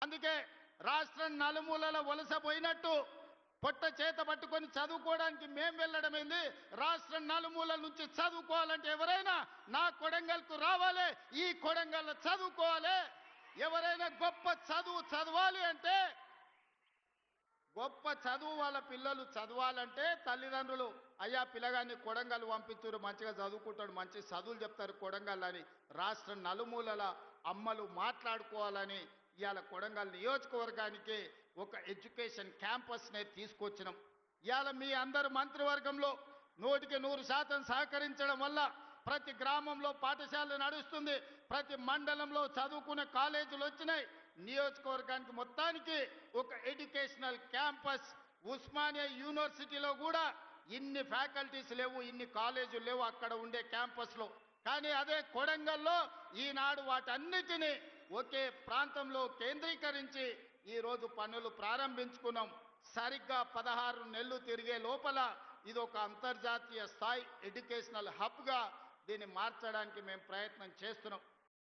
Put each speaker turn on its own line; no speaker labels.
అందుకే రాష్ట్రం నలుమూలల వలసపోయినట్టు పొట్ట చేత పట్టుకొని చదువుకోవడానికి మేం వెళ్ళడమైంది. రాష్ట్రం నలుమూలల నుంచి చదువుకోవాలంటే ఎవరైనా నా కొడంగల్కు రావాలి, ఈ కొడంగల్లో చదువుకోవాలి. ఎవరైనా గొప్ప చదువు చదవాలి అంటే, గొప్ప చదువు వాళ్ళ పిల్లలు చదవాలంటే తల్లిదండ్రులు అయ్యా పిల్లగాన్ని కొడంగల్ పంపించారు, మంచిగా చదువుకుంటాడు, మంచి చదువులు చెప్తారు కొడంగల్ అని రాష్ట్రం నలుమూలల అమ్మలు మాట్లాడుకోవాలని ఇవాళ కొడంగల్ నియోజకవర్గానికి ఒక ఎడ్యుకేషన్ క్యాంపస్నే తీసుకొచ్చినాం. ఇవాళ మీ అందరు మంత్రివర్గంలో 100% సహకరించడం వల్ల ప్రతి గ్రామంలో పాఠశాల నడుస్తుంది, ప్రతి మండలంలో చదువుకునే కాలేజీలు వచ్చినాయి. నియోజకవర్గానికి మొత్తానికి ఒక ఎడ్యుకేషనల్ క్యాంపస్, ఉస్మానియా యూనివర్సిటీలో కూడా ఇన్ని ఫ్యాకల్టీస్ లేవు, ఇన్ని కాలేజీలు లేవు అక్కడ ఉండే క్యాంపస్లో. కానీ అదే కొడంగల్లో ఈనాడు వాటన్నిటినీ ఒకే ప్రాంతంలో కేంద్రీకరించి ఈరోజు పనులు ప్రారంభించుకున్నాం. సరిగ్గా 16 నెలలు తిరిగే లోపల ఇది ఒక అంతర్జాతీయ స్థాయి ఎడ్యుకేషనల్ హబ్గా దీన్ని మార్చడానికి మేము ప్రయత్నం చేస్తున్నాం.